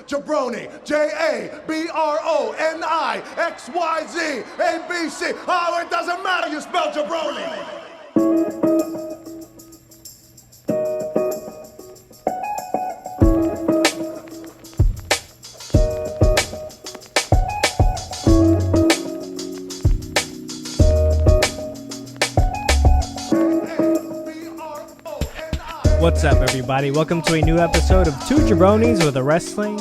Jabroni, Jabronixyz, oh, it doesn't matter, you spell jabroni. What's up, everybody? Welcome to a new episode of Two Jabronis with a Wrestling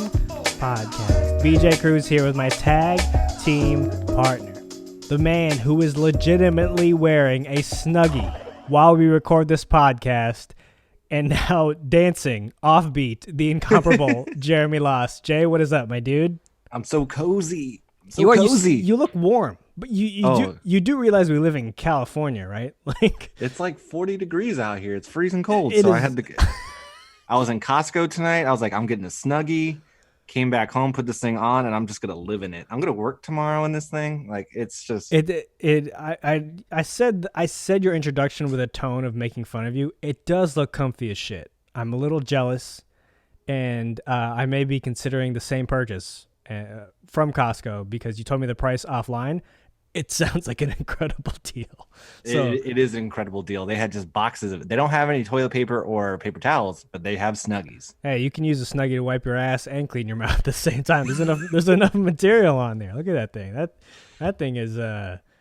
Podcast. BJ Cruz here with my tag team partner, the man who is legitimately wearing a Snuggie while we record this podcast and now dancing offbeat, the incomparable Jeremy Loss. Jay, what is up, my dude? I'm so cozy. You look warm. But you do realize we live in California, right? Like it's like 40 degrees out here. It's freezing cold. I had to. I was in Costco tonight. I was like, I'm getting a Snuggie. Came back home, put this thing on, and I'm just gonna live in it. I'm gonna work tomorrow in this thing. Like it's just. I said your introduction with a tone of making fun of you. It does look comfy as shit. I'm a little jealous, and I may be considering the same purchase from Costco because you told me the price offline. It sounds like an incredible deal. So it is an incredible deal. They had just boxes of it. They don't have any toilet paper or paper towels, but they have Snuggies. Hey, you can use a Snuggie to wipe your ass and clean your mouth at the same time. There's enough material on there. Look at that thing. That thing is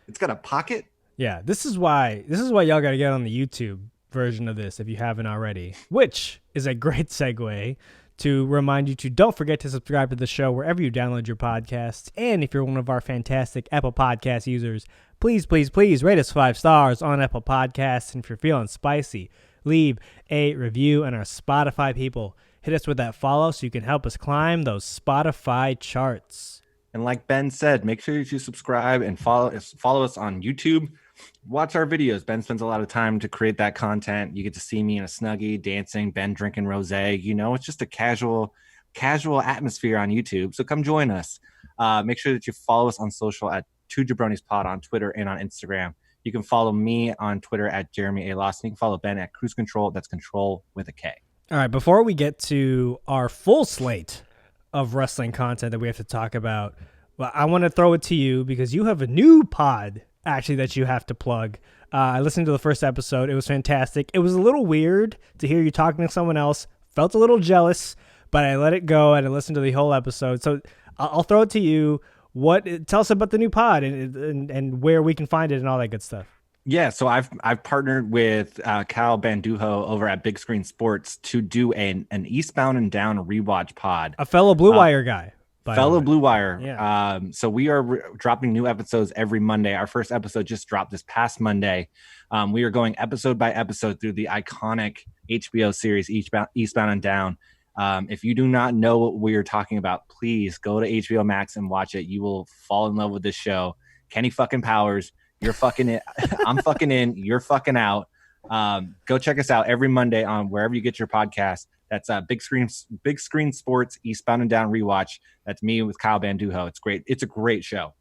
it's got a pocket. Yeah, this is why y'all got to get on the YouTube version of this if you haven't already, which is a great segue to remind you to don't forget to subscribe to the show wherever you download your podcasts. And if you're one of our fantastic Apple Podcast users, please rate us 5 stars on Apple Podcasts. And if you're feeling spicy, leave a review. And our Spotify people, hit us with that follow so you can help us climb those Spotify charts. And like Ben said, make sure you subscribe and follow us on YouTube. Watch our videos. Ben spends a lot of time to create that content. You get to see me in a Snuggie dancing, Ben drinking rosé. It's just a casual atmosphere on YouTube. So come join us. Make sure that you follow us on social at Two Jabronis Pod on Twitter and on Instagram. You can follow me on Twitter at Jeremy A. Lawson. You can follow Ben at Cruise Control. That's control with a K. All right, before we get to our full slate of wrestling content that we have to talk about, well, I want to throw it to you because you have a new pod actually that you have to plug. I listened to the first episode. It was fantastic. It was a little weird to hear you talking to someone else. Felt a little jealous, but I let it go and I listened to the whole episode. So I'll throw it to you. Tell us about the new pod and where we can find it and all that good stuff. Yeah, so I've partnered with Kyle Banduho over at Big Screen Sports to do an Eastbound and Down rewatch pod. A fellow Blue Wire guy. Blue Wire. Yeah. So we are dropping new episodes every Monday. Our first episode just dropped this past Monday. We are going episode by episode through the iconic HBO series Eastbound and Down. If you do not know what we are talking about, please go to HBO Max and watch it. You will fall in love with this show. Kenny fucking Powers, you're fucking in. I'm fucking in. You're fucking out. Go check us out every Monday on wherever you get your podcast. That's Big Screen Sports Eastbound and Down rewatch. That's me with Kyle Banduho. It's great. It's a great show.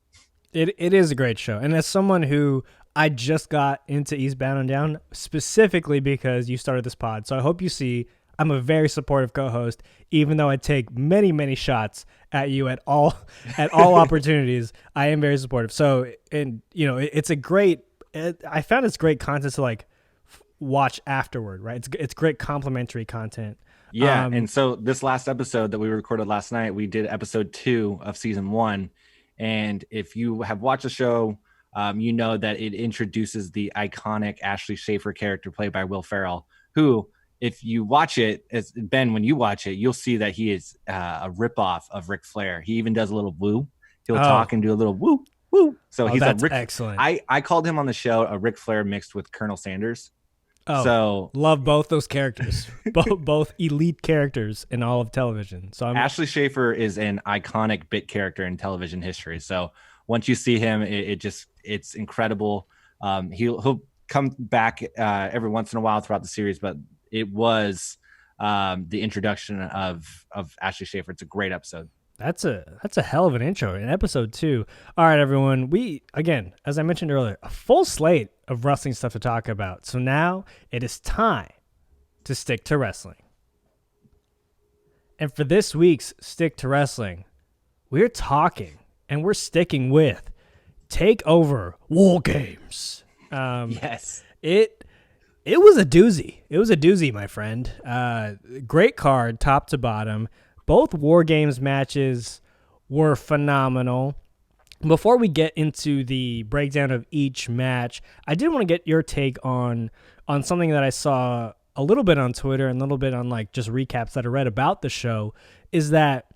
It is a great show. And as someone who I just got into Eastbound and Down specifically because you started this pod. So I hope you see I'm a very supportive co-host, even though I take many, many shots at you at all opportunities. I am very supportive. So, and it's a great, I found it's great content to like watch afterward, right? It's great complimentary content. Yeah, and so this last episode that we recorded last night, we did episode 2 of season 1. And if you have watched the show, you know that it introduces the iconic Ashley Schaefer character played by Will Ferrell, who, if you watch it, as Ben, when you watch it, you'll see that he is a ripoff of Ric Flair. He even does a little woo. He'll talk and do a little woo, woo. So he's that's excellent. I called him on the show a Ric Flair mixed with Colonel Sanders. Oh, so love both those characters, both elite characters in all of television. So Ashley Schaefer is an iconic bit character in television history. So once you see him, it's incredible. He'll come back every once in a while throughout the series, but it was the introduction of Ashley Schaefer. It's a great episode. That's a hell of an intro in episode 2. All right, everyone. We, again, as I mentioned earlier, a full slate of wrestling stuff to talk about. So now it is time to stick to wrestling. And for this week's Stick to Wrestling, we're talking and we're sticking with TakeOver WarGames. Yes. It was a doozy. It was a doozy, my friend. Great card, top to bottom. Both WarGames matches were phenomenal. Before we get into the breakdown of each match, I did want to get your take on something that I saw a little bit on Twitter and a little bit on like just recaps that I read about the show. Is that,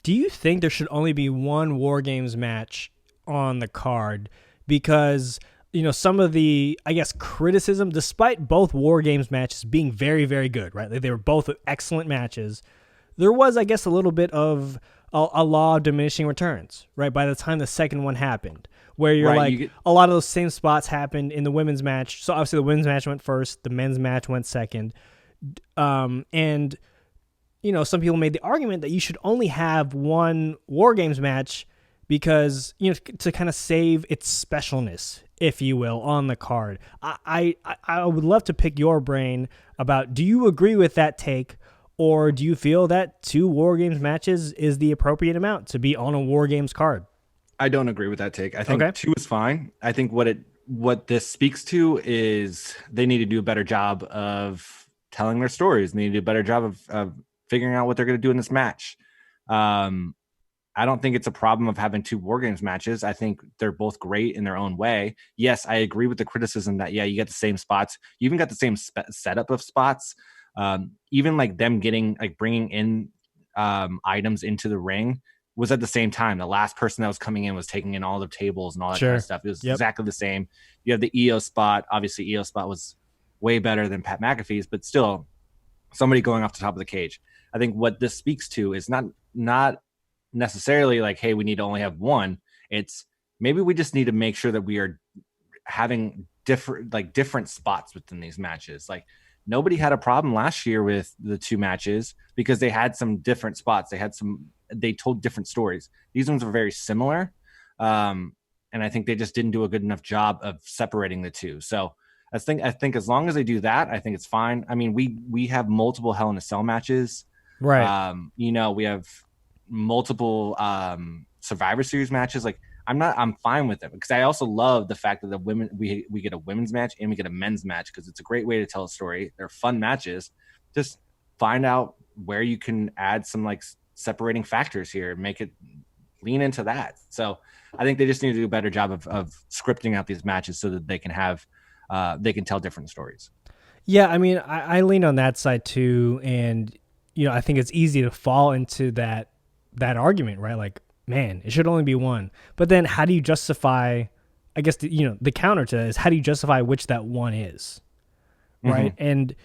do you think there should only be one WarGames match on the card? Because, you know, some of the, I guess, criticism, despite both WarGames matches being very, very good, right? Like they were both excellent matches. There was, I guess, a little bit of a law of diminishing returns, right? By the time the second one happened, where you're a lot of those same spots happened in the women's match. So obviously the women's match went first, the men's match went second. And, you know, some people made the argument that you should only have one WarGames match because, you know, to kind of save its specialness, if you will, on the card. I would love to pick your brain about, do you agree with that take? Or do you feel that 2 WarGames matches is the appropriate amount to be on a WarGames card? I don't agree with that take. I think 2 is fine. I think what this speaks to is they need to do a better job of telling their stories. They need to do a better job of figuring out what they're going to do in this match. I don't think it's a problem of having 2 WarGames matches. I think they're both great in their own way. Yes, I agree with the criticism that, yeah, you get the same spots. You even got the same setup of spots. Even like them bringing in items into the ring was at the same time. The last person that was coming in was taking in all the tables and all that kind of stuff. It was exactly the same. You have the EO spot. Obviously, EO spot was way better than Pat McAfee's, but still somebody going off the top of the cage. I think what this speaks to is not necessarily like, hey, we need to only have one. It's maybe we just need to make sure that we are having different spots within these matches. Like, nobody had a problem last year with the 2 matches because they had some different spots. They told different stories. These ones were very similar. And I think they just didn't do a good enough job of separating the 2. So I think as long as they do that, I think it's fine. I mean, we have multiple Hell in a Cell matches. Right. You know, we have multiple Survivor Series matches. Like, I'm fine with it because I also love the fact that the women, we get a women's match and we get a men's match because it's a great way to tell a story. They're fun matches. Just find out where you can add some like separating factors here, make it lean into that. So I think they just need to do a better job of scripting out these matches so that they can have, they can tell different stories. Yeah. I mean, I lean on that side too. And, you know, I think it's easy to fall into that argument, right? Like, man, it should only be one. But then how do you justify, I guess, the counter to that is how do you justify which that one is, right? Mm-hmm. And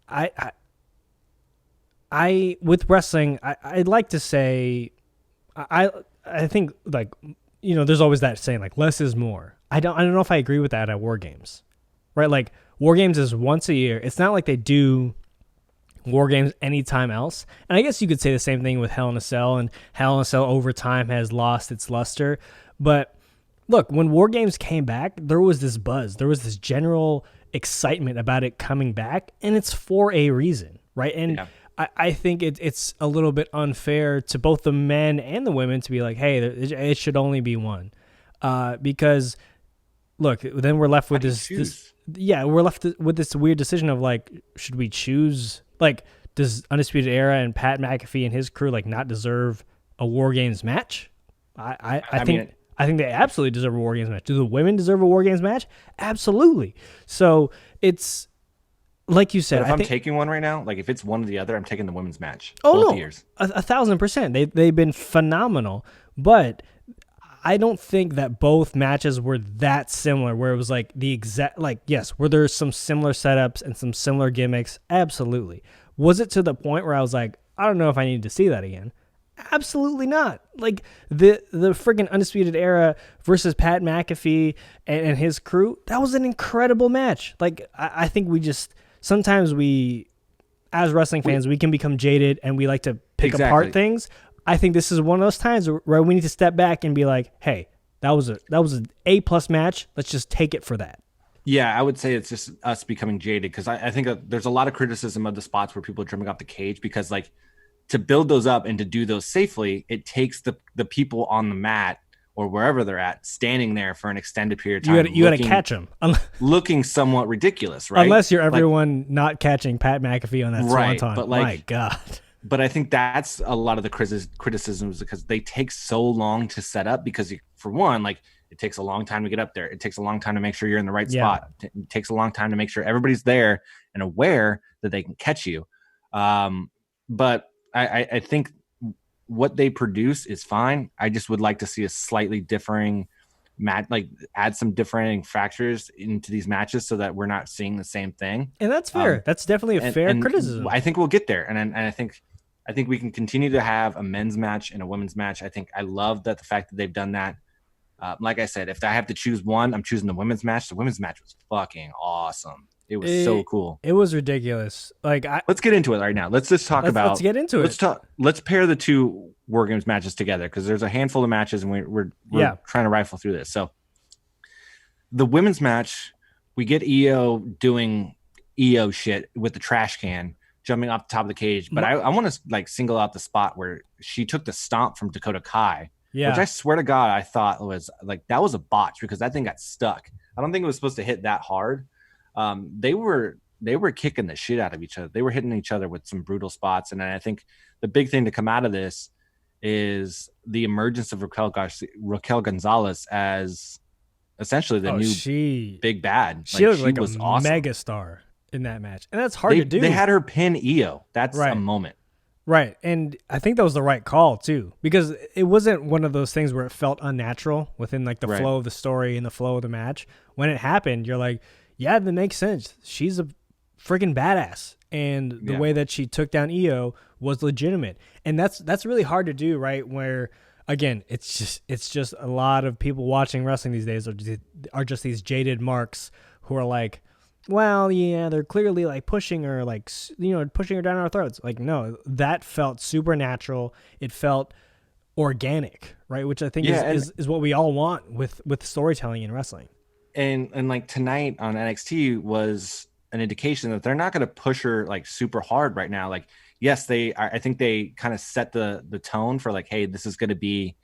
I with wrestling, I'd like to say, I think, like, you know, there's always that saying, like, less is more. I don't know if I agree with that at WarGames, right? Like, WarGames is once a year. It's not like they do WarGames anytime else. And I guess you could say the same thing with Hell in a Cell, and Hell in a Cell over time has lost its luster. But look, when WarGames came back, there was this buzz. There was this general excitement about it coming back, and it's for a reason, right? And yeah. I think it's a little bit unfair to both the men and the women to be like, hey, it should only be one. Because, look, then we're left with we're left with this weird decision of, like, should we choose? Like, does Undisputed Era and Pat McAfee and his crew, like, not deserve a WarGames match? I think they absolutely deserve a WarGames match. Do the women deserve a WarGames match? Absolutely. So it's like you said. But if I'm taking one right now, like if it's one or the other, I'm taking the women's match. Oh, both no, years. 1,000%. They've been phenomenal, but I don't think that both matches were that similar where it was like the exact, like, yes, were there some similar setups and some similar gimmicks? Absolutely. Was it to the point where I was like, I don't know if I need to see that again? Absolutely not. Like the freaking Undisputed Era versus Pat McAfee and his crew, that was an incredible match. Like, I think sometimes as wrestling fans, we can become jaded and we like to pick apart things. I think this is one of those times where we need to step back and be like, hey, that was an A+ match. Let's just take it for that. Yeah, I would say it's just us becoming jaded because I think there's a lot of criticism of the spots where people are jumping off the cage because, like, to build those up and to do those safely, it takes the people on the mat or wherever they're at standing there for an extended period of time. You got to catch them. Looking somewhat ridiculous, right? Unless you're everyone not catching Pat McAfee on that swanton. But my God. But I think that's a lot of the criticisms because they take so long to set up because, for one, like it takes a long time to get up there. It takes a long time to make sure you're in the right spot. It takes a long time to make sure everybody's there and aware that they can catch you. But I think what they produce is fine. I just would like to see a slightly differing match, like add some differing factors into these matches so that we're not seeing the same thing. And that's fair. That's definitely a fair criticism. I think we'll get there. And I think we can continue to have a men's match and a women's match. I love that the fact that they've done that. Like I said, if I have to choose one, I'm choosing the women's match. The women's match was fucking awesome. It was so cool. It was ridiculous. Let's get into it right now. Let's just talk about. Let's get into it. Let's pair the two WarGames matches together because there's a handful of matches and we're trying to rifle through this. So the women's match, we get Io doing Io shit with the trash can, jumping off the top of the cage. But I want to single out the spot where she took the stomp from Dakota Kai. Yeah. Which I swear to God, I thought was that was a botch because that thing got stuck. I don't think it was supposed to hit that hard. They were kicking the shit out of each other. They were hitting each other with some brutal spots. And I think the big thing to come out of this is the emergence of Raquel Gonzalez as essentially the new big bad. She looked like a awesome megastar in that match. And that's hard to do. They had her pin Io. That's a moment. Right. And I think that was the right call too, because it wasn't one of those things where it felt unnatural within the flow of the story and the flow of the match. When it happened, you're like, yeah, that makes sense. She's a freaking badass. And the way that she took down Io was legitimate. And that's really hard to do, right? Where again, it's just a lot of people watching wrestling these days are just these jaded marks who are like, well, yeah, they're clearly pushing her, pushing her down our throats. No, that felt supernatural. It felt organic, right? Which I think is what we all want with storytelling in wrestling. And tonight on NXT was an indication that they're not going to push her super hard right now. Yes, I think they kind of set the tone for hey, this is going to be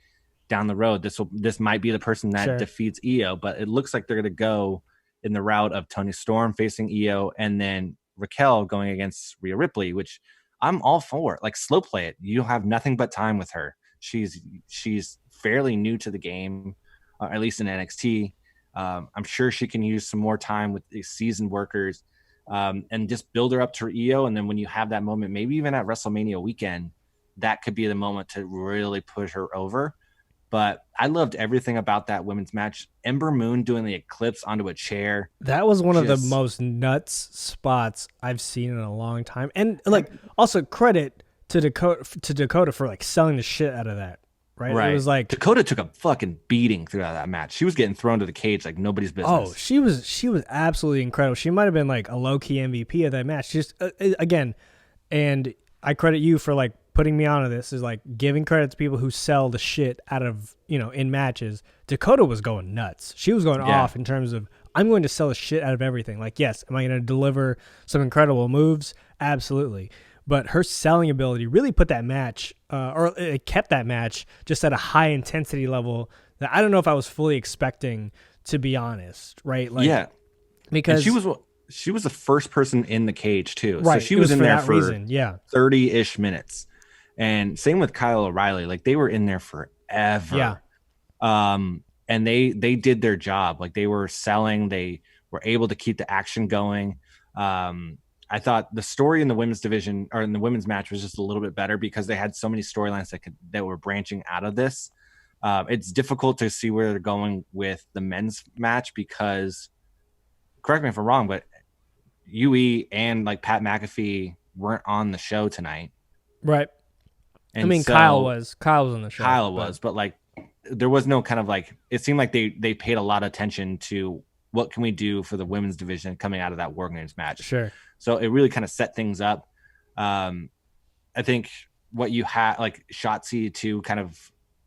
down the road. This might be the person that defeats Io, but it looks like they're going to go in the route of Toni Storm facing Io and then Raquel going against Rhea Ripley, which I'm all for. Slow play it. You have nothing but time with her. She's fairly new to the game, at least in NXT. I'm sure she can use some more time with these seasoned workers and just build her up to Io. And then when you have that moment, maybe even at WrestleMania weekend, that could be the moment to really push her over. But I loved everything about that women's match. Ember Moon doing the eclipse onto a chair. That was one of the most nuts spots I've seen in a long time. And also credit to Dakota for selling the shit out of that. Right. It was Dakota took a fucking beating throughout that match. She was getting thrown to the cage like nobody's business. Oh, she was absolutely incredible. She might have been a low key MVP of that match. Just again, and I credit you for putting me onto this, is giving credit to people who sell the shit out of, in matches. Dakota was going nuts. She was going off in terms of, I'm going to sell the shit out of everything. Yes, am I going to deliver some incredible moves? Absolutely. But her selling ability really put that match, or it kept that match just at a high intensity level that I don't know if I was fully expecting, to be honest. Right? Because she was the first person in the cage too. Right. So she was in there for 30-ish minutes. And same with Kyle O'Reilly. They were in there forever. Yeah. And they did their job. They were selling. They were able to keep the action going. I thought the story in the women's division or in the women's match was just a little bit better because they had so many storylines that were branching out of this. It's difficult to see where they're going with the men's match because, correct me if I'm wrong, but UE and Pat McAfee weren't on the show tonight. Right. And Kyle was on the show. Kyle was, but there was no kind of it seemed like they paid a lot of attention to what can we do for the women's division coming out of that WarGames match. Sure. So it really kind of set things up. I think what you had, Shotzi to kind of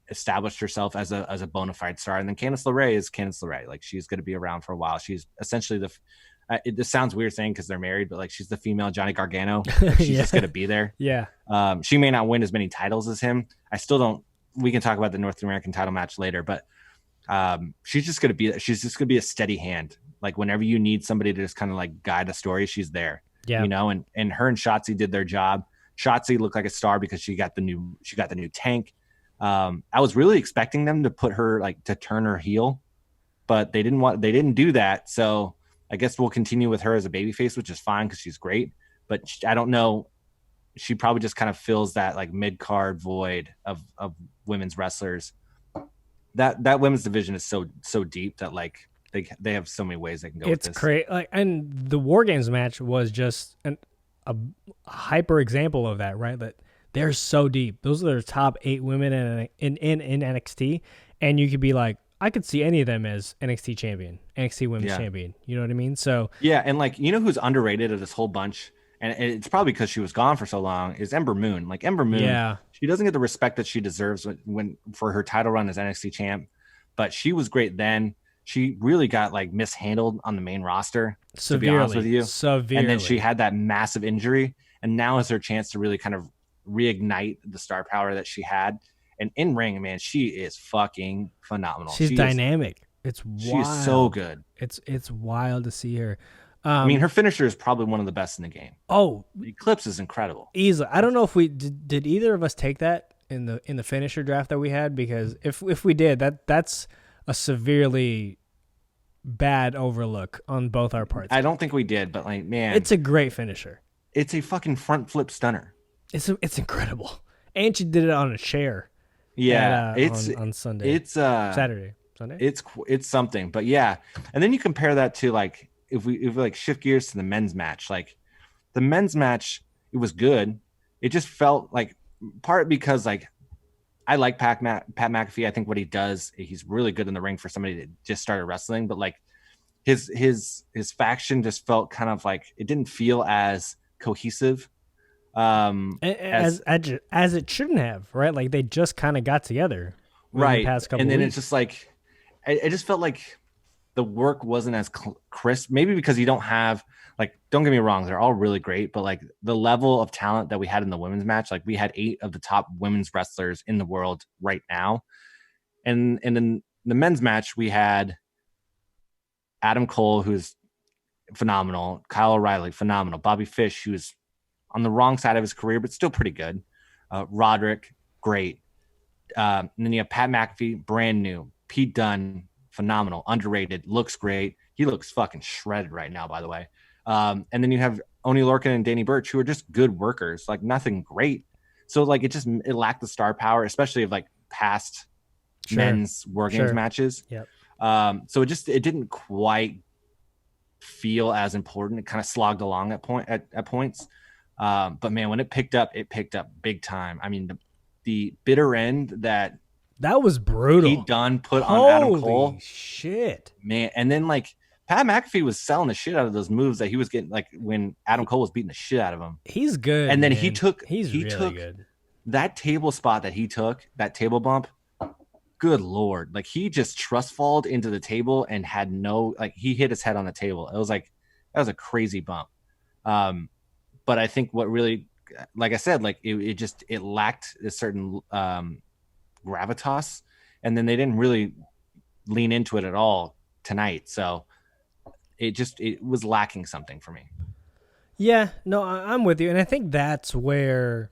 established herself as a bona fide star, and then Candice LeRae is Candice LeRae. She's going to be around for a while. She's essentially This sounds weird saying because they're married, but like she's the female Johnny Gargano. Like, she's just gonna be there. Yeah. She may not win as many titles as him. I still don't. We can talk about the North American title match later, but she's just gonna be. She's just gonna be a steady hand. Like whenever you need somebody to just kind of like guide a story, she's there. Yeah. You know, and her and Shotzi did their job. Shotzi looked like a star because she got the new tank. I was really expecting them to put her like to turn her heel, but they didn't do that. So I guess we'll continue with her as a babyface, which is fine because she's great. But I don't know. She probably just kind of fills that like mid-card void of women's wrestlers. That women's division is so deep that like they have so many ways they can go. It's with this. crazy. Like, and the WarGames match was just a hyper example of that, right? That they're so deep. Those are the top 8 women in NXT, and you could be like, I could see any of them as NXT champion, NXT Women's champion. You know what I mean? So yeah, and like you know who's underrated of this whole bunch, and it's probably because she was gone for so long, is Ember Moon. Like Ember Moon, she doesn't get the respect that she deserves when for her title run as NXT champ, but she was great then. She really got like mishandled on the main roster, to be honest with you. Severely. And then she had that massive injury, and now is her chance to really kind of reignite the star power that she had. And in ring, man, she is fucking phenomenal. She's dynamic. It's wild. She is so good. It's wild to see her. I mean, her finisher is probably one of the best in the game. Oh, the Eclipse is incredible. Easily. I don't know if we did either of us take that in the finisher draft that we had, because if we did, that's a severely bad overlook on both our parts. I don't think we did, but like, man, it's a great finisher. It's a fucking front flip stunner. It's incredible, and she did it on a chair. Yeah, it's on Sunday. It's Saturday, Sunday. It's something, but yeah. And then you compare that to like if we like shift gears to the men's match. Like the men's match, it was good. It just felt like part because like I like Pat McAfee. I think what he does, he's really good in the ring for somebody that just started wrestling. But like his faction just felt kind of like it didn't feel as cohesive. As it shouldn't have, right? Like they just kind of got together, right? The past couple and then weeks. It's just like it just felt like the work wasn't as crisp. Maybe because you don't have like, don't get me wrong, they're all really great, but like the level of talent that we had in the women's match, like we had 8 of the top women's wrestlers in the world right now, and then the men's match we had Adam Cole, who's phenomenal, Kyle O'Reilly, phenomenal, Bobby Fish, who's on the wrong side of his career, but still pretty good. Roderick, great. And then you have Pat McAfee, brand new. Pete Dunne, phenomenal, underrated, looks great. He looks fucking shredded right now, by the way. And then you have Oney Lorcan and Danny Burch, who are just good workers, like nothing great. So like it lacked the star power, especially of like past men's WarGames matches. Yep. So it didn't quite feel as important. It kind of slogged along at points. But man, when it picked up big time. I mean, the bitter end that was brutal. Pete Dunne put on Adam Cole. Holy shit, man! And then like Pat McAfee was selling the shit out of those moves that he was getting, like when Adam Cole was beating the shit out of him. He's good. And then man. he took really good. That table spot that he took, that table bump. Good Lord, like he just trust falled into the table and had he hit his head on the table. It was like that was a crazy bump. But I think what really, like I said, like it lacked a certain gravitas, and then they didn't really lean into it at all tonight. So it was lacking something for me. Yeah, no, I'm with you, and I think that's where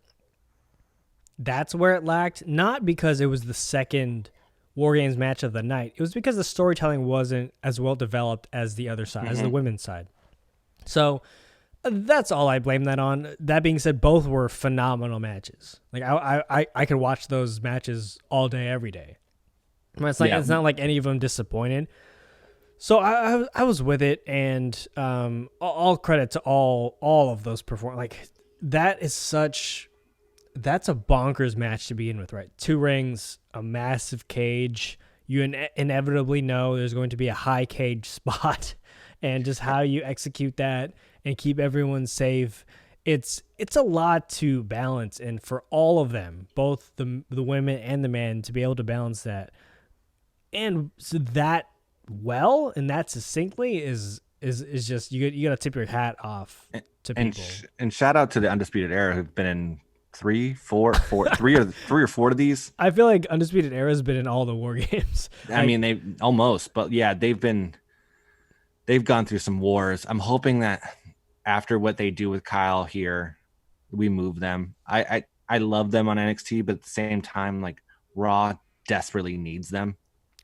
it lacked. Not because it was the second WarGames match of the night. It was because the storytelling wasn't as well developed as the other side, as the women's side. So that's all I blame that on. That being said, both were phenomenal matches. Like I could watch those matches all day, every day. It's like it's not like any of them disappointed. So I was with it, and all credit to all of those perform. Like that's a bonkers match to begin with, right? 2 rings, a massive cage. You inevitably know there's going to be a high cage spot, and just how you execute that and keep everyone safe. It's a lot to balance, and for all of them, both the women and the men, to be able to balance that and so that well and that succinctly is is just you got to tip your hat off to people. And shout out to the Undisputed Era who've been in three or four of these. I feel like Undisputed Era has been in all the war games. I mean, they almost, but yeah, they've gone through some wars. I'm hoping that after what they do with Kyle here, we move them. I love them on NXT, but at the same time, like Raw desperately needs them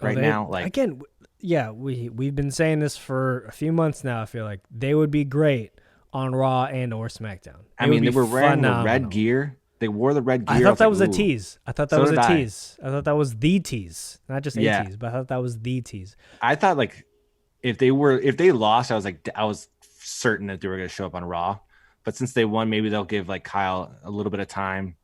right now. Like again, yeah, we've been saying this for a few months now. I feel like they would be great on Raw and or SmackDown. They were wearing the red gear. They wore the red gear. I thought that was a tease. I thought that was a tease. I thought that was the tease, not just a tease, but I thought that was the tease. I thought like if they lost, I was certain that they were going to show up on Raw. But since they won, maybe they'll give like Kyle a little bit of time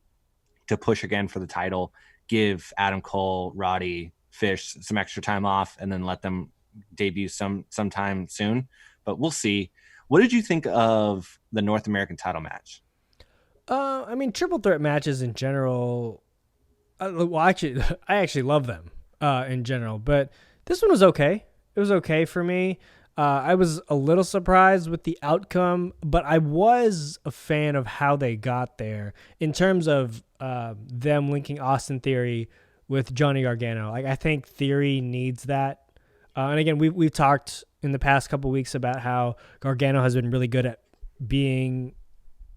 to push again for the title, give Adam Cole, Roddy, Fish some extra time off, and then let them debut sometime soon. But we'll see. What did you think of the North American title match? I mean, triple threat matches in general. I actually love them in general, but this one was okay. It was okay for me. I was a little surprised with the outcome, but I was a fan of how they got there in terms of them linking Austin Theory with Johnny Gargano. Like, I think Theory needs that. And again, we've talked in the past couple of weeks about how Gargano has been really good at being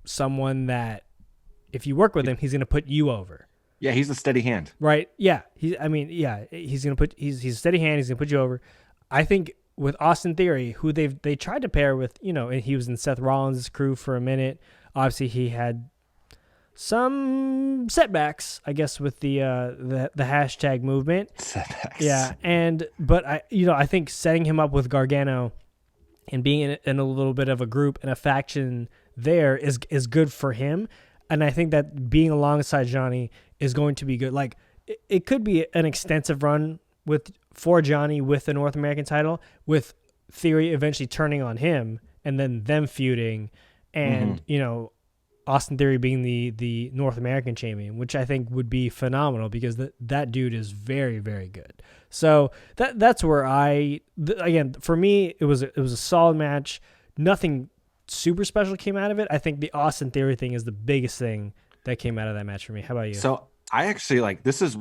someone that if you work with him, he's going to put you over. Yeah, he's a steady hand. Right? Yeah. He's a steady hand. He's going to put you over. I think with Austin Theory, who they tried to pair with, and he was in Seth Rollins' crew for a minute. Obviously, he had some setbacks, I guess, with the hashtag movement. Setbacks. Yeah, but I think setting him up with Gargano and being in a little bit of a group and a faction there is good for him, and I think that being alongside Johnny is going to be good. Like it could be an extensive run for Johnny with the North American title, with Theory eventually turning on him and then them feuding, and Austin Theory being the North American champion, which I think would be phenomenal because that dude is very, very good. So that's where again, for me, it was a solid match. Nothing super special came out of it. I think the Austin Theory thing is the biggest thing that came out of that match for me. How about you? So I actually this is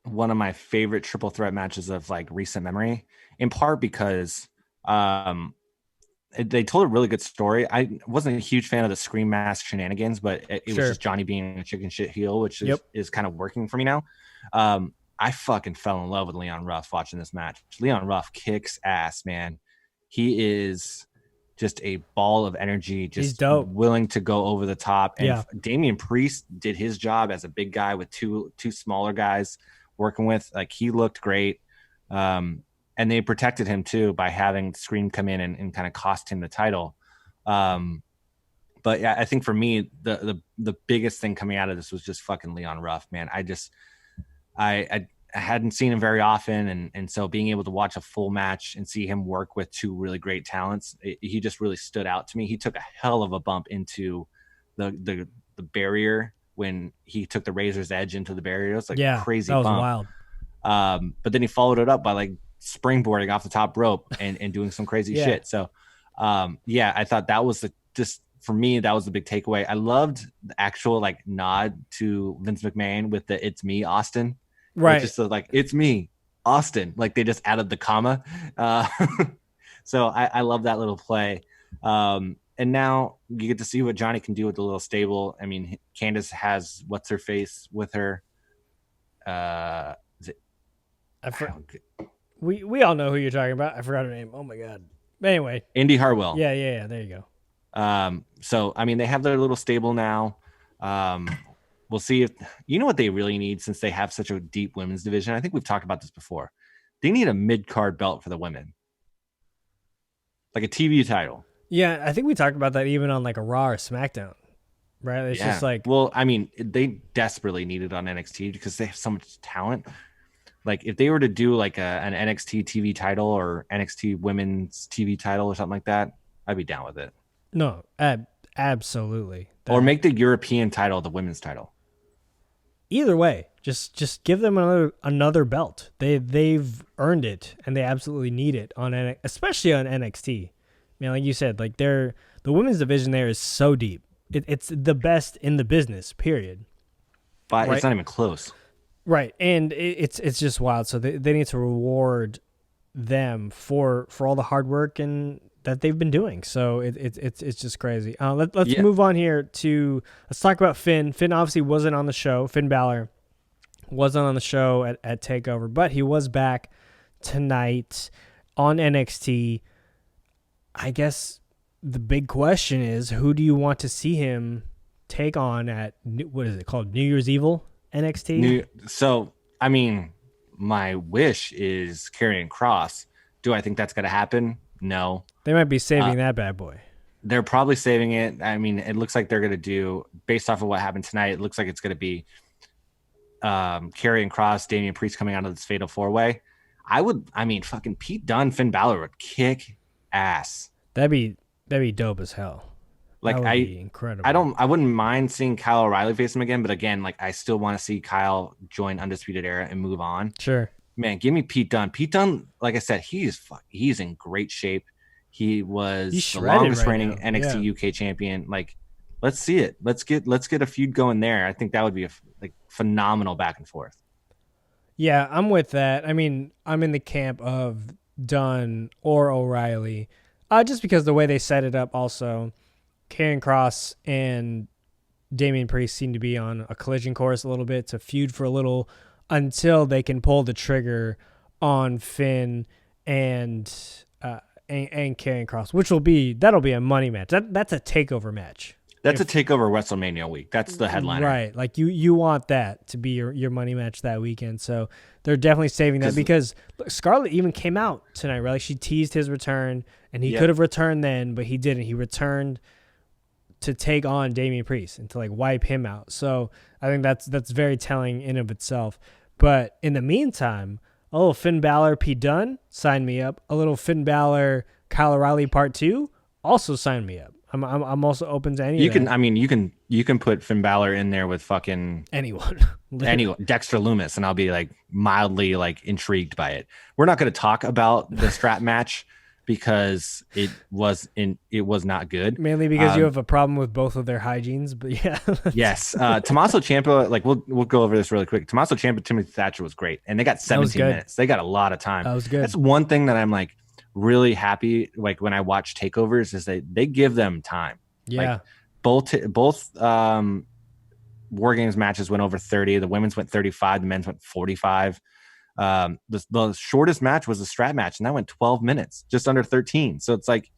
one of my favorite triple threat matches of like recent memory, in part because they told a really good story. I wasn't a huge fan of the Scream Mask shenanigans, but it was just Johnny being a chicken shit heel, which is kind of working for me now. I fucking fell in love with Leon Ruff watching this match. Leon Ruff kicks ass, man. He is just a ball of energy, just willing to go over the top. And Damian Priest did his job as a big guy with two smaller guys working with. Like, he looked great. And they protected him too by having Scream come in and kind of cost him the title. But yeah, I think for me, the biggest thing coming out of this was just fucking Leon Ruff, man. I hadn't seen him very often. And so being able to watch a full match and see him work with two really great talents, he just really stood out to me. He took a hell of a bump into the barrier when he took the Razor's Edge into the barrier. It was like a crazy bump. Wild. But then he followed it up by like springboarding off the top rope and doing some crazy shit. So I thought that was for me, that was the big takeaway. I loved the actual like nod to Vince McMahon with the "It's me, Austin." Right. Just like, "It's me, Austin." Like, they just added the comma. So I love that little play. And now you get to see what Johnny can do with the little stable. I mean, Candace has what's her face with her. We all know who you're talking about. I forgot her name. Oh my god. Anyway, Indy Hartwell. Yeah. There you go. So I mean, they have their little stable now. We'll see if what they really need, since they have such a deep women's division. I think we've talked about this before. They need a mid-card belt for the women, like a TV title. Yeah, I think we talked about that even on like a Raw or SmackDown, right? It's just like, well, I mean, they desperately need it on NXT because they have so much talent. Like, if they were to do like an NXT TV title or NXT Women's TV title or something like that, I'd be down with it. No, absolutely. Or make the European title the women's title. Either way, Just give them another belt. They've earned it, and they absolutely need it especially on NXT. Man, like you said, like the women's division there is so deep. It's the best in the business. Period. But right? It's not even close. Right, and it's just wild. So they need to reward them for all the hard work and that they've been doing. So it's just crazy. Let's move on here let's talk about Finn. Finn obviously wasn't on the show. Finn Balor wasn't on the show at TakeOver, but he was back tonight on NXT. I guess the big question is, who do you want to see him take on at, what is it called, New Year's Evil NXT? I mean, my wish is Karrion Kross. Do I think that's going to happen? No. They might be saving that bad boy. They're probably saving it. I mean, it looks like they're going to do, based off of what happened tonight, it looks like it's going to be Karrion Kross, Damian Priest coming out of this fatal four-way. Fucking Pete Dunne, Finn Balor would kick ass. That'd be dope as hell. Like, that would be incredible. I wouldn't mind seeing Kyle O'Reilly face him again, but again, like, I still want to see Kyle join Undisputed Era and move on. Sure. Man, give me Pete Dunne. Pete Dunne, like I said, he's in great shape. He was the longest reigning NXT UK champion. Like, let's see it. Let's get a feud going there. I think that would be a phenomenal back and forth. Yeah, I'm with that. I mean, I'm in the camp of Dunne or O'Reilly, just because the way they set it up. Also, Karrion Kross and Damian Priest seem to be on a collision course a little bit to feud for a little until they can pull the trigger on Finn and Karrion Kross, that'll be a money match. That's a takeover match. That's a takeover WrestleMania week. That's the headliner. Right. Like you want that to be your money match that weekend. So they're definitely saving that because Scarlett even came out tonight, right? Like she teased his return and he could have returned then, but he didn't. He returned to take on Damian Priest and to like wipe him out. So I think that's very telling in of itself. But in the meantime, a little Finn Balor, Pete Dunne, sign me up. A little Finn Balor, Kyle O'Reilly Part 2, also sign me up. I'm also open to any. You can put Finn Balor in there with fucking anyone, Dexter Lumis, and I'll be like mildly like intrigued by it. We're not going to talk about the strap match because it was not good. Mainly because you have a problem with both of their hygienes, but yeah. Yes, Tommaso Ciampa. Like we'll go over this really quick. Tommaso Ciampa, Timothy Thatcher was great, and they got 17 minutes. They got a lot of time. That was good. That's one thing that I'm like really happy, like when I watch takeovers, is they give them time. Yeah. Like, both WarGames matches went over 30. The women's went 35. The men's went 45. The shortest match was a strap match, and that went 12 minutes, just under 13. So it's like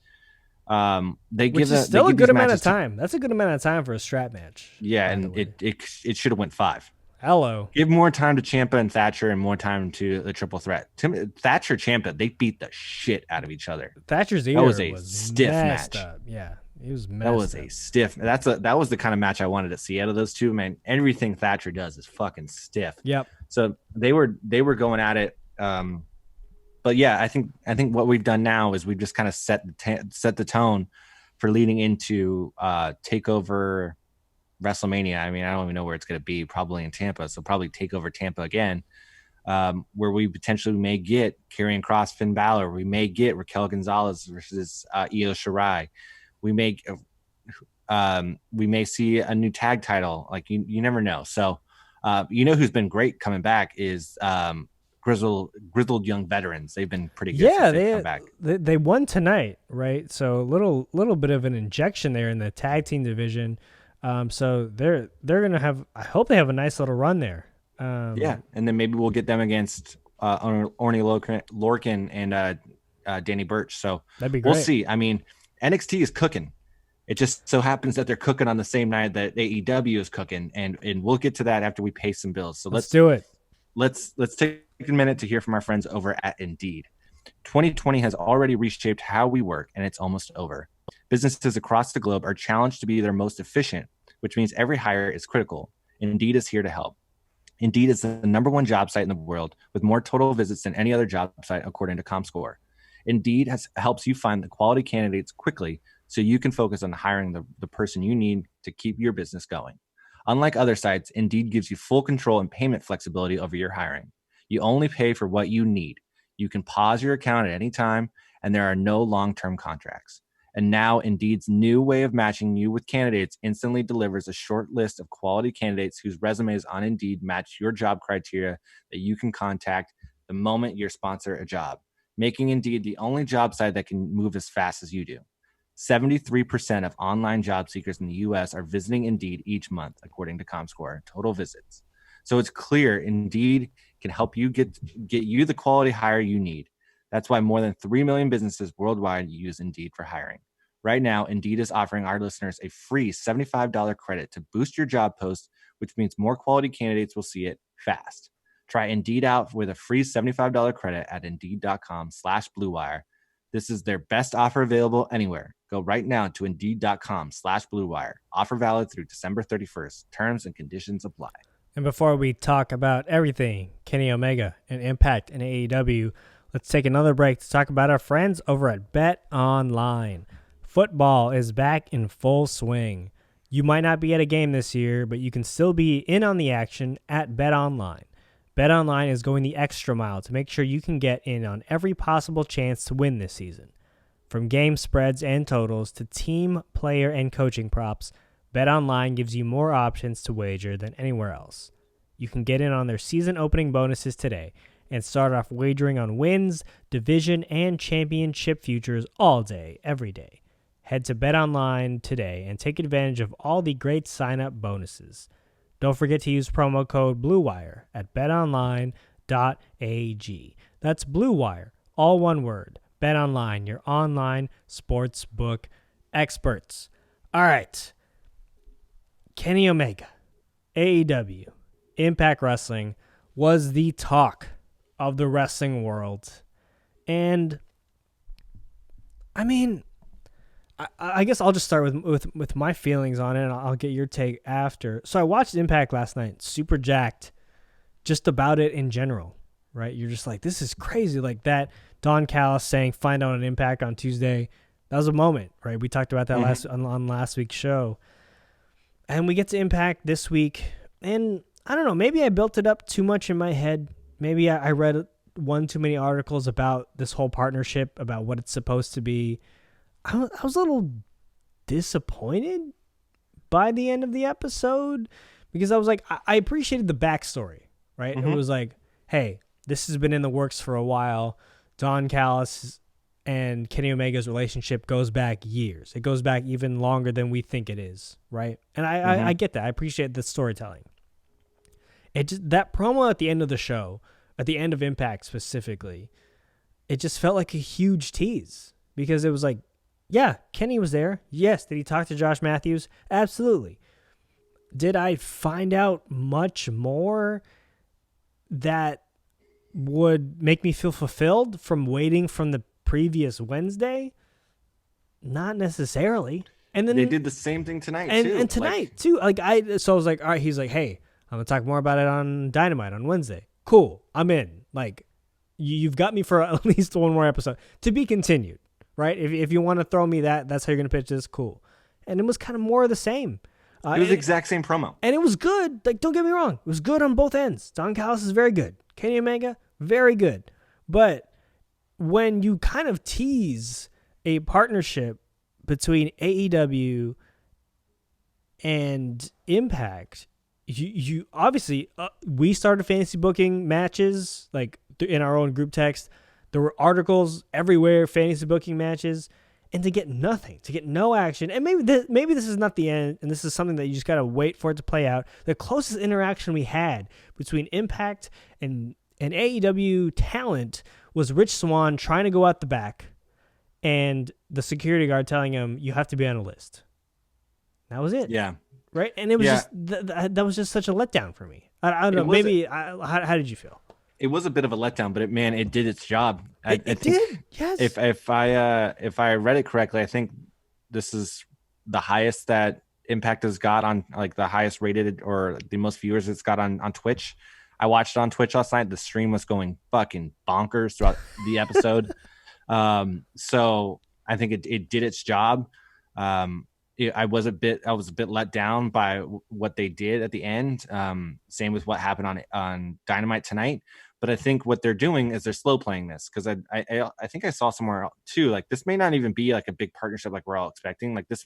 Which is still a good amount of time. That's a good amount of time for a strap match. Yeah, and it should have went 5. Hello. Give more time to Ciampa and Thatcher and more time to the triple threat. Thatcher, Ciampa, they beat the shit out of each other. Thatcher's ear was a stiff match. Up. Yeah, it was messed That was up. a stiff. That was the kind of match I wanted to see out of those two. Man, everything Thatcher does is fucking stiff. Yep. So they were going at it. But yeah, I think what we've done now is we've just kind of set the tone for leading into TakeOver WrestleMania. I mean, I don't even know where it's going to be. Probably in Tampa, so probably TakeOver Tampa again, where we potentially may get Karrion Kross, Finn Balor. We may get Raquel Gonzalez versus Io Shirai. We may see a new tag title. Like you never know. So who's been great coming back is grizzled young veterans. They've been pretty good. Yeah, they come back. They won tonight, right? So a little bit of an injection there in the tag team division. So they're gonna have. I hope they have a nice little run there. Yeah, and then maybe we'll get them against Orny Lorcan and Danny Burch. So that'd be great. We'll see. I mean, NXT is cooking. It just so happens that they're cooking on the same night that AEW is cooking, and we'll get to that after we pay some bills. So let's do it. Let's take a minute to hear from our friends over at Indeed. 2020 has already reshaped how we work, and it's almost over. Businesses across the globe are challenged to be their most efficient, which means every hire is critical. Indeed is here to help. Indeed is the #1 job site in the world with more total visits than any other job site, according to ComScore. Indeed helps you find the quality candidates quickly so you can focus on hiring the person you need to keep your business going. Unlike other sites, Indeed gives you full control and payment flexibility over your hiring. You only pay for what you need. You can pause your account at any time, and there are no long-term contracts. And now Indeed's new way of matching you with candidates instantly delivers a short list of quality candidates whose resumes on Indeed match your job criteria that you can contact the moment you sponsor a job, making Indeed the only job site that can move as fast as you do. 73% of online job seekers in the U.S. are visiting Indeed each month, according to ComScore total visits. So it's clear Indeed can help you get you the quality hire you need. That's why more than 3 million businesses worldwide use Indeed for hiring. Right now, Indeed is offering our listeners a free $75 credit to boost your job post, which means more quality candidates will see it fast. Try Indeed out with a free $75 credit at Indeed.com/BlueWire. This is their best offer available anywhere. Go right now to Indeed.com/BlueWire. Offer valid through December 31st. Terms and conditions apply. And before we talk about everything Kenny Omega and Impact and AEW, let's take another break to talk about our friends over at Bet Online. Football is back in full swing. You might not be at a game this year, but you can still be in on the action at Bet Online. Bet Online is going the extra mile to make sure you can get in on every possible chance to win this season. From game spreads and totals to team, player, and coaching props, Bet Online gives you more options to wager than anywhere else. You can get in on their season opening bonuses today and start off wagering on wins, division, and championship futures all day, every day. Head to Bet Online today and take advantage of all the great sign-up bonuses. Don't forget to use promo code BlueWire at betonline.ag. That's BlueWire, all one word. BetOnline, your online sportsbook experts. All right. Kenny Omega, AEW, Impact Wrestling was the talk of the wrestling world. And, I mean, I guess I'll just start with my feelings on it, and I'll get your take after. So I watched Impact last night, super jacked just about it in general, right? You're just like, this is crazy. Like that Don Callis saying, find out an Impact on Tuesday. That was a moment, right? We talked about that on last week's show. And we get to Impact this week, and I don't know, maybe I built it up too much in my head. Maybe I read one too many articles about this whole partnership, about what it's supposed to be. I was a little disappointed by the end of the episode because I was like, I appreciated the backstory, right? It was like, hey, this has been in the works for a while. Don Callis and Kenny Omega's relationship goes back years. It goes back even longer than we think it is, right? And I get that. I appreciate the storytelling. It just, that promo at the end of the show, at the end of Impact specifically, it just felt like a huge tease because it was like, yeah, Kenny was there. Yes. Did he talk to Josh Matthews? Absolutely. Did I find out much more that would make me feel fulfilled from waiting from the previous Wednesday? Not necessarily. And then they did the same thing tonight too. And tonight too. So I was like, all right, he's like, hey, I'm gonna talk more about it on Dynamite on Wednesday. Cool. I'm in. Like, you've got me for at least one more episode. To be continued. Right? If you want to throw me that's how you're going to pitch this, cool. And it was kind of more of the same. It was the exact same promo. And it was good. Like, don't get me wrong. It was good on both ends. Don Callis is very good. Kenny Omega, very good. But when you kind of tease a partnership between AEW and Impact, you obviously, we started fantasy booking matches like in our own group text. There were articles everywhere, fantasy booking matches, and to get nothing, to get no action. And maybe this is not the end, and this is something that you just got to wait for it to play out. The closest interaction we had between Impact and AEW talent was Rich Swann trying to go out the back and the security guard telling him, you have to be on a list. That was it. Yeah. Right? And it was just that was just such a letdown for me. I don't know. Maybe how did you feel? It was a bit of a letdown, but it did its job. It did. Yes. If I read it correctly, I think this is the highest that Impact has got on, like, the highest rated or the most viewers it's got on Twitch. I watched it on Twitch last night. The stream was going fucking bonkers throughout the episode. So I think it did its job. It I was a bit let down by what they did at the end. Same with what happened on Dynamite tonight. But I think what they're doing is they're slow playing this, because I think I saw somewhere too, like this may not even be like a big partnership like we're all expecting. Like this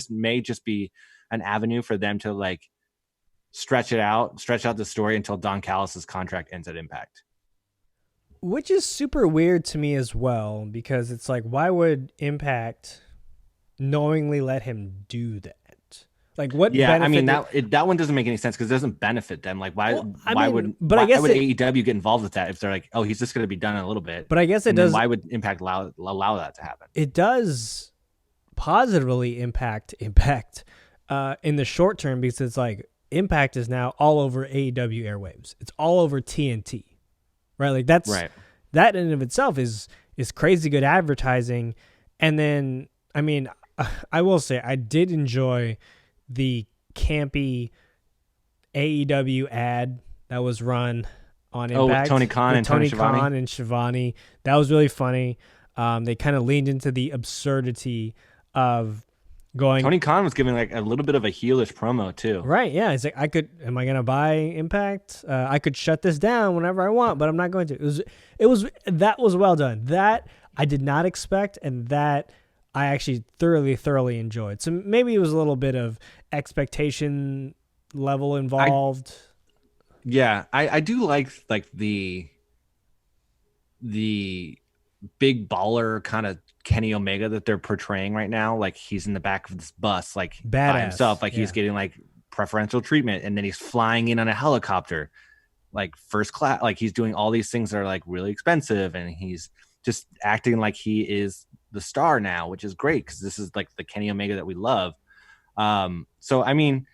may just be an avenue for them to like stretch out the story until Don Callis's contract ends at Impact. Which is super weird to me as well, because it's like, why would Impact knowingly let him do that? Like, what? Yeah, I mean that one doesn't make any sense because it doesn't benefit them. Like, why? Well, why would AEW get involved with that if they're like, oh, he's just going to be done in a little bit? But I guess it does. Why would Impact allow that to happen? It does positively impact in the short term, because it's like Impact is now all over AEW airwaves. It's all over TNT, right? Like that's right. That in and of itself is crazy good advertising. And then, I mean, I will say I did enjoy the campy AEW ad that was run on Impact. With Tony Khan and Tony Schiavone. That was really funny. They kind of leaned into the absurdity of going. Tony Khan was giving like a little bit of a heelish promo too. Right, yeah. He's like, am I going to buy Impact? I could shut this down whenever I want, but I'm not going to. That was well done. That I did not expect, and that I actually thoroughly enjoyed. So maybe it was a little bit of expectation level involved. I do like the big baller kind of Kenny Omega that they're portraying right now. Like he's in the back of this bus, like badass by himself, like he's getting like preferential treatment, and then he's flying in on a helicopter, like first class. Like he's doing all these things that are like really expensive, and he's just acting like he is the star now, which is great because this is like the Kenny Omega that we love. So I mean,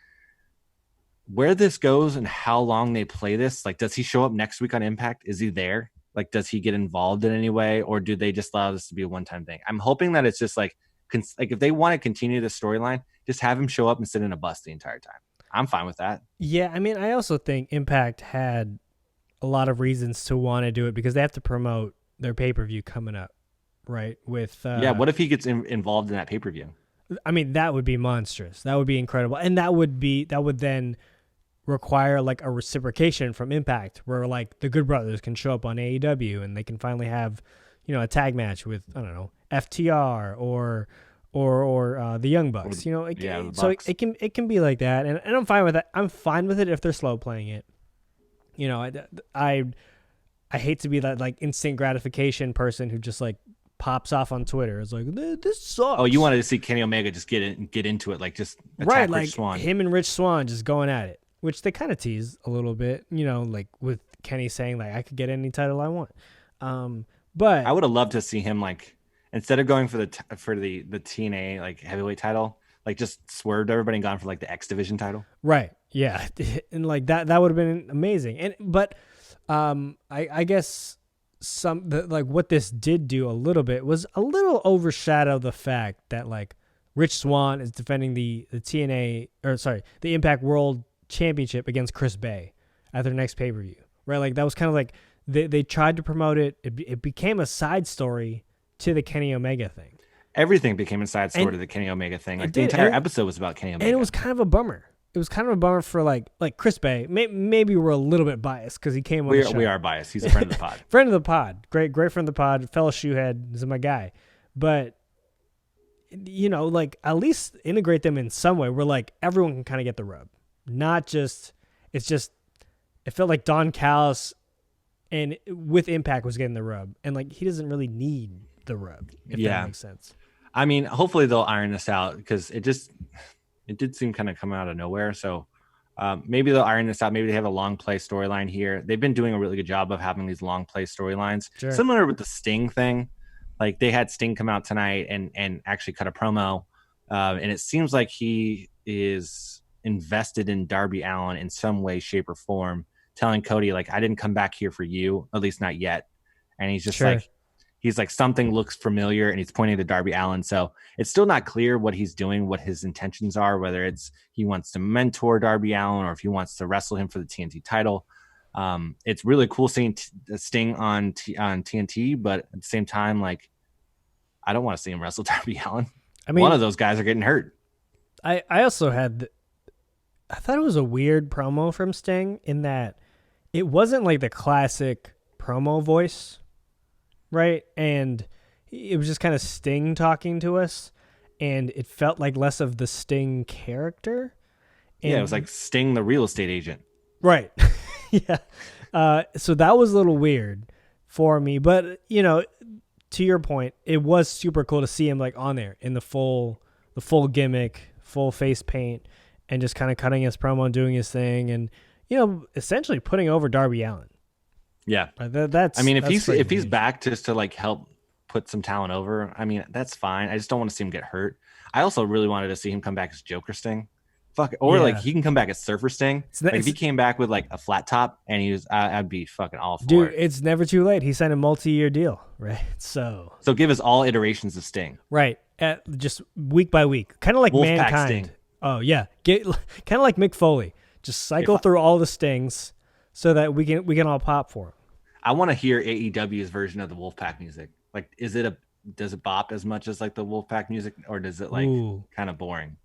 where this goes and how long they play this, like, does he show up next week on Impact? Is he there? Like, does he get involved in any way, or do they just allow this to be a one-time thing? I'm hoping that it's just like if they want to continue the storyline, just have him show up and sit in a bus the entire time. I'm fine with that. Yeah, I mean, I also think Impact had a lot of reasons to want to do it because they have to promote their pay-per-view coming up, right? With what if he gets involved in that pay-per-view? I mean, that would be monstrous. That would be incredible, and that would then require like a reciprocation from Impact, where like the Good Brothers can show up on AEW and they can finally have, a tag match with, I don't know, FTR or the Young Bucks. So it can be like that, and I'm fine with that. I'm fine with it if they're slow playing it. I hate to be that like instant gratification person who just like pops off on Twitter. It's like, this sucks. Oh, you wanted to see Kenny Omega just get into it, like just attack Rich Swann. Him and Rich Swann just going at it, which they kind of tease a little bit, like with Kenny saying like, I could get any title I want. But I would have loved to see him like, instead of going for the TNA like heavyweight title, like just swerved everybody and gone for like the X Division title. Right. Yeah. And like that would have been amazing. But I guess what this did do a little bit was a little overshadow the fact that like Rich Swann is defending the TNA the Impact World Championship against Chris Bay at their next pay-per-view, right? Like that was kind of like they tried to promote it. It became a side story to the Kenny Omega thing. Everything became a side story to the Kenny Omega thing. Like the entire episode was about Kenny Omega, and it was kind of a bummer. It was kind of a bummer for like Chris Bay. Maybe we're a little bit biased because he came on the show. We are biased. He's a friend of the pod. Friend of the pod. Great friend of the pod. Fellow shoehead. This is my guy. But like at least integrate them in some way where like everyone can kind of get the rub. Not just it felt like Don Callis and with Impact was getting the rub, and like he doesn't really need the rub, if that makes sense. I mean, hopefully they'll iron this out because it did seem kind of come out of nowhere. So maybe they'll iron this out. Maybe they have a long play storyline here. They've been doing a really good job of having these long play storylines, similar with the Sting thing. Like they had Sting come out tonight and actually cut a promo, and it seems like he is invested in Darby Allin in some way, shape, or form, telling Cody like, I didn't come back here for you, at least not yet. And he's just like something looks familiar, and he's pointing to Darby Allin. So it's still not clear what he's doing, what his intentions are, whether it's he wants to mentor Darby Allin or if he wants to wrestle him for the TNT title. It's really cool seeing Sting on TNT, but at the same time, like I don't want to see him wrestle Darby Allin. I mean, one of those guys are getting hurt. I also I thought it was a weird promo from Sting in that it wasn't like the classic promo voice, right? And it was just kind of Sting talking to us, and it felt like less of the Sting character. And, Yeah, it was like Sting, the real estate agent. Right. Yeah. So that was a little weird for me, but to your point, it was super cool to see him like on there in the full gimmick, full face paint, and just kind of cutting his promo and doing his thing, and essentially putting over Darby Allin. Yeah, that's. I mean, if that's he's back just to like help put some talent over, I mean, that's fine. I just don't want to see him get hurt. I also really wanted to see him come back as Joker Sting. Fuck, or like he can come back as Surfer Sting. Like if he came back with like a flat top and he was, I'd be fucking all for it. Dude, it's never too late. He signed a multi-year deal, right? So give us all iterations of Sting. Right, just week by week, kind of like Wolfpack Mankind. Sting. Oh yeah, kind of like Mick Foley. Just cycle through all the Stings so that we can all pop for him. I want to hear AEW's version of the Wolfpack music. Like, does it bop as much as like the Wolfpack music, or does it like kind of boring?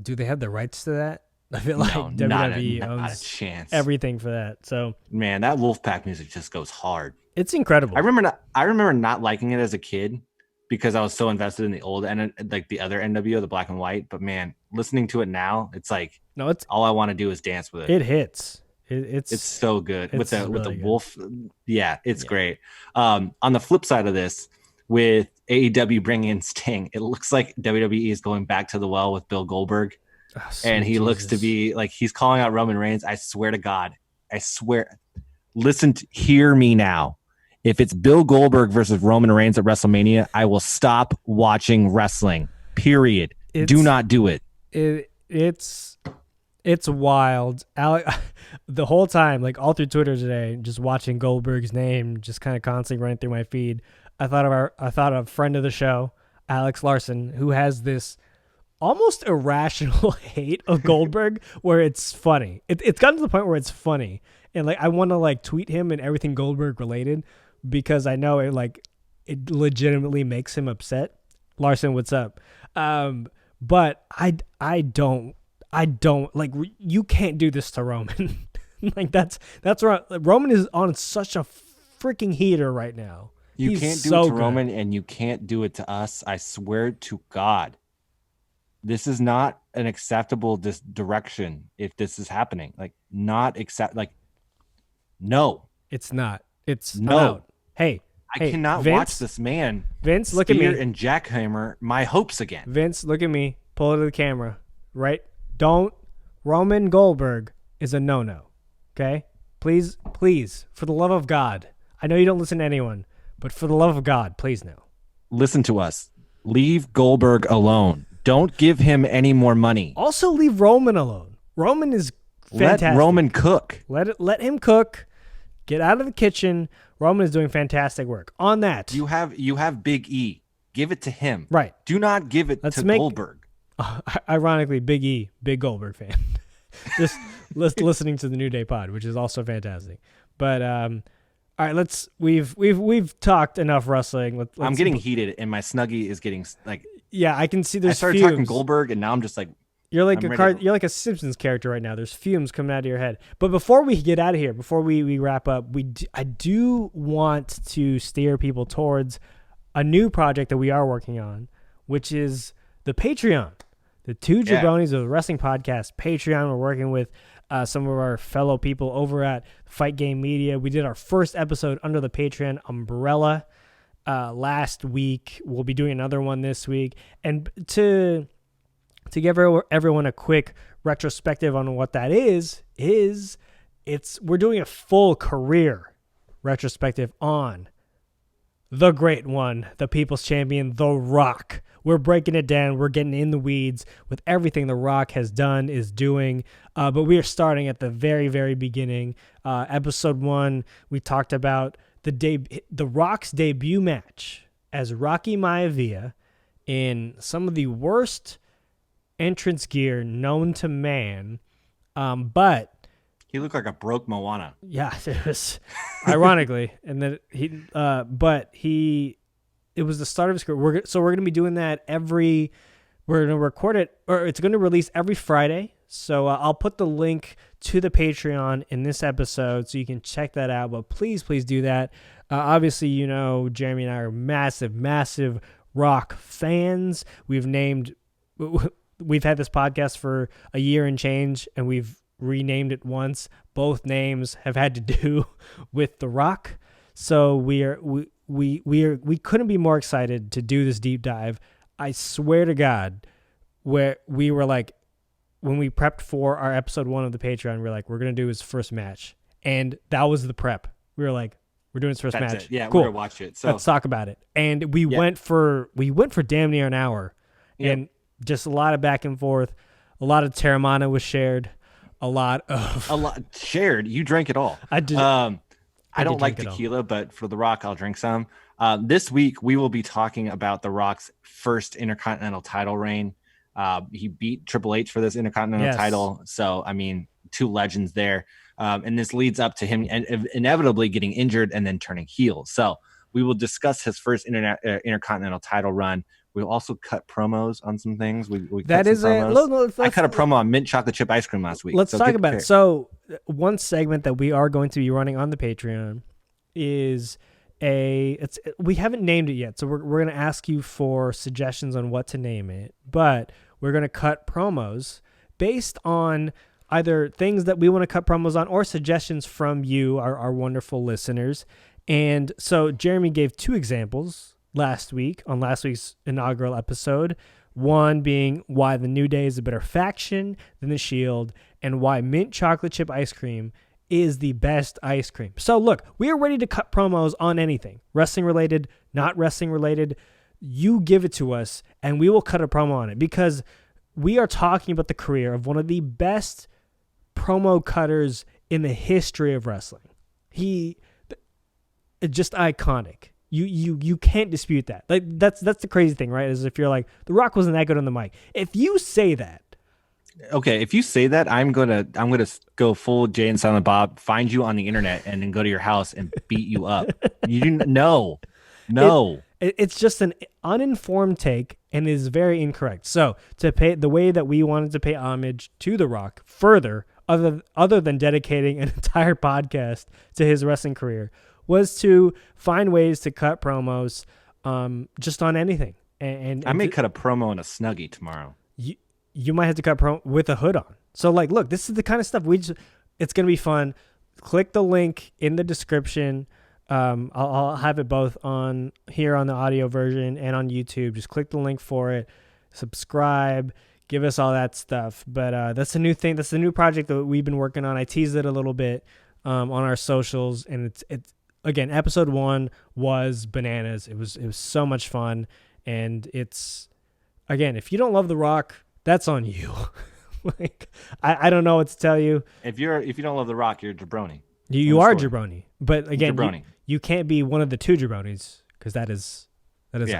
Do they have the rights to that? I feel like no, WWE not owns a chance. Everything for that. So man, that Wolfpack music just goes hard. It's incredible. I remember not liking it as a kid because I was so invested in the old and like the other NWO, the black and white. But man, listening to it now, it's like it's all I want to do is dance with it. It hits. It's so good with the good. wolf. Yeah, it's great. On the flip side of this, with AEW bringing in Sting, it looks like WWE is going back to the well with Bill Goldberg, and he looks to be like he's calling out Roman Reigns. I swear to God, hear me now. If it's Bill Goldberg versus Roman Reigns at WrestleMania, I will stop watching wrestling. Period. Do not do it. It's wild. The whole time, like all through Twitter today, just watching Goldberg's name just kind of constantly running through my feed. I thought of a friend of the show, Alex Larson, who has this almost irrational hate of Goldberg where it's funny. It's gotten to the point where it's funny. And like I want to like tweet him and everything Goldberg related because I know it legitimately makes him upset. Larson, what's up? But I don't like, you can't do this to Roman. Like that's right. Roman is on such a freaking heater right now. You can't do it to Roman, and you can't do it to us. I swear to God, this is not an acceptable direction. If this is happening, like no, it's not. It's no. Out. Hey, I cannot Vince, watch this man. Vince, look at me and jackhammer my hopes again. Vince, look at me. Pull it to the camera. Right? Roman Goldberg is a no-no. Okay? Please, for the love of God. I know you don't listen to anyone, but for the love of God, please no. Listen to us. Leave Goldberg alone. Don't give him any more money. Also, leave Roman alone. Roman is fantastic. Let Roman cook. Let him cook. Get out of the kitchen. Roman is doing fantastic work. On that, you have Big E. Give it to him. Right. Do not give it to Goldberg. Ironically, Big E, big Goldberg fan. Just listening to the New Day pod, which is also fantastic. But all right, we've talked enough wrestling. I'm getting heated, and my Snuggie is getting like. Yeah, I can see. I started fumes. talking Goldberg, and now I'm just like. You're like you're like a Simpsons character right now. There's fumes coming out of your head. But before we get out of here, before we wrap up, I do want to steer people towards a new project that we are working on, which is the Patreon. The Two Jabronis of the Wrestling Podcast Patreon. We're working with some of our fellow people over at Fight Game Media. We did our first episode under the Patreon umbrella last week. We'll be doing another one this week. And to give everyone a quick retrospective on what that is we're doing a full career retrospective on the great one, the People's Champion, The Rock. We're breaking it down. We're getting in the weeds with everything The Rock has done, is doing. But we are starting at the very, very beginning. Episode 1, we talked about The Rock's debut match as Rocky Maivia in some of the worst entrance gear known to man. But he looked like a broke Moana. Yeah, it was ironically. And then it was the start of his career. We're going to be doing that every We're going to record it, or it's going to release every Friday. So I'll put the link to the Patreon in this episode so you can check that out. But please do that. Obviously, Jeremy and I are massive Rock fans. We've had this podcast for a year and change, and we've renamed it once. Both names have had to do with The Rock. So we couldn't be more excited to do this deep dive. I swear to God, where we were like, when we prepped for our episode 1 of the Patreon, we're like, we're going to do his first match. And that was the prep. We were like, we're doing his first match. It. Yeah, cool. We're going to watch it. So let's talk about it. And we went for damn near an hour. Yep. And just a lot of back and forth. A lot of Terramana was shared. A lot shared. You drank it all. I did. I don't like tequila, but for The Rock, I'll drink some. This week, we will be talking about The Rock's first Intercontinental title reign. He beat Triple H for this Intercontinental title. So, I mean, two legends there. And this leads up to him inevitably getting injured and then turning heel. So we will discuss his first Intercontinental title run. We'll also cut promos on some things. I cut a promo on mint chocolate chip ice cream last week. Let's talk about it. So one segment that we are going to be running on the Patreon is we haven't named it yet. So we're going to ask you for suggestions on what to name it, but we're going to cut promos based on either things that we want to cut promos on or suggestions from you, our wonderful listeners. And so Jeremy gave 2 examples last week's inaugural episode. One being why the New Day is a better faction than the Shield, and why mint chocolate chip ice cream is the best ice cream. So look, we are ready to cut promos on anything, wrestling related, not wrestling related. You give it to us and we will cut a promo on it, because we are talking about the career of one of the best promo cutters in the history of wrestling. He just iconic. You can't dispute that. Like that's the crazy thing, right? Is if you're like, The Rock wasn't that good on the mic. If you say that, okay, if you say that, I'm gonna go full Jay and Silent Bob, find you on the internet, and then go to your house and beat you up. No. It's just an uninformed take and is very incorrect. So to pay the way that we wanted to pay homage to The Rock further, other than dedicating an entire podcast to his wrestling career, was to find ways to cut promos just on anything. And I may cut a promo in a Snuggie tomorrow. You might have to cut promo with a hood on. So like, look, this is the kind of stuff it's going to be fun. Click the link in the description. I'll have it both on here on the audio version and on YouTube. Just click the link for it, subscribe, give us all that stuff. But that's a new thing. That's the new project that we've been working on. I teased it a little bit on our socials, and it's again, episode 1 was bananas. It was so much fun, and it's, again, if you don't love The Rock, that's on you. Like I don't know what to tell you. If you don't love The Rock, you're a jabroni. You are jabroni, but again, you can't be one of the 2 jabronis, because that is us.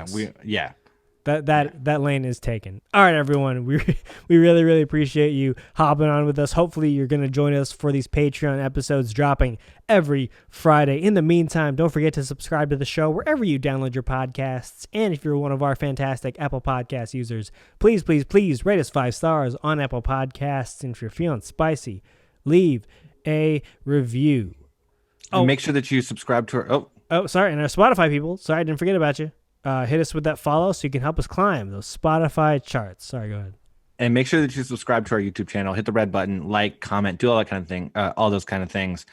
That lane is taken. All right, everyone. We really appreciate you hopping on with us. Hopefully, you're going to join us for these Patreon episodes dropping every Friday. In the meantime, don't forget to subscribe to the show wherever you download your podcasts. And if you're one of our fantastic Apple Podcast users, please rate us 5 stars on Apple Podcasts. And if you're feeling spicy, leave a review. And make sure that you subscribe to our... Oh, sorry. And our Spotify people. Sorry, I didn't forget about you. Hit us with that follow so you can help us climb those Spotify charts. Sorry, go ahead. And make sure that you subscribe to our YouTube channel, hit the red button, like, comment, do all that kind of thing, all those kind of things.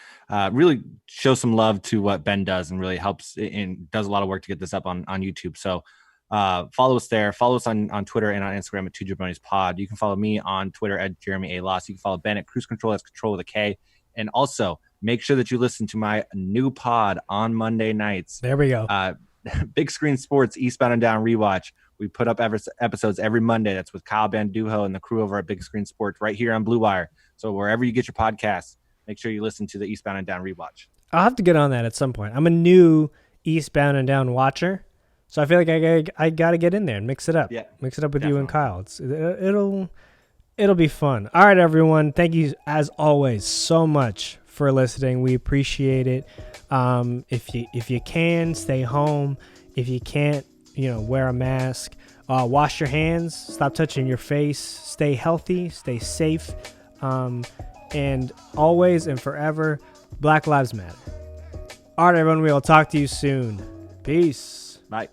Really show some love to what Ben does, and really helps and does a lot of work to get this up on YouTube. So follow us there. Follow us on Twitter and on Instagram at Two Jabronis Pod. You can follow me on Twitter at Jeremy A. Loss. You can follow Ben at Cruise Control. That's Control with a K. And also make sure that you listen to my new pod on Monday nights. There we go. Big Screen Sports Eastbound and Down Rewatch. We put up episodes every Monday. That's with Kyle Banduho and the crew over at Big Screen Sports right here on Blue Wire. So wherever you get your podcasts, make sure you listen to the Eastbound and Down Rewatch. I'll have to get on that at some point. I'm a new Eastbound and Down watcher, so I feel like I got to get in there and mix it up. Yeah, mix it up with you and Kyle. It'll be fun. All right, everyone. Thank you as always so much for listening. We appreciate it. If you can, stay home. If you can't, wear a mask. Wash your hands. Stop touching your face. Stay healthy. Stay safe. And always and forever, Black Lives Matter. All right, everyone. We will talk to you soon. Peace. Bye.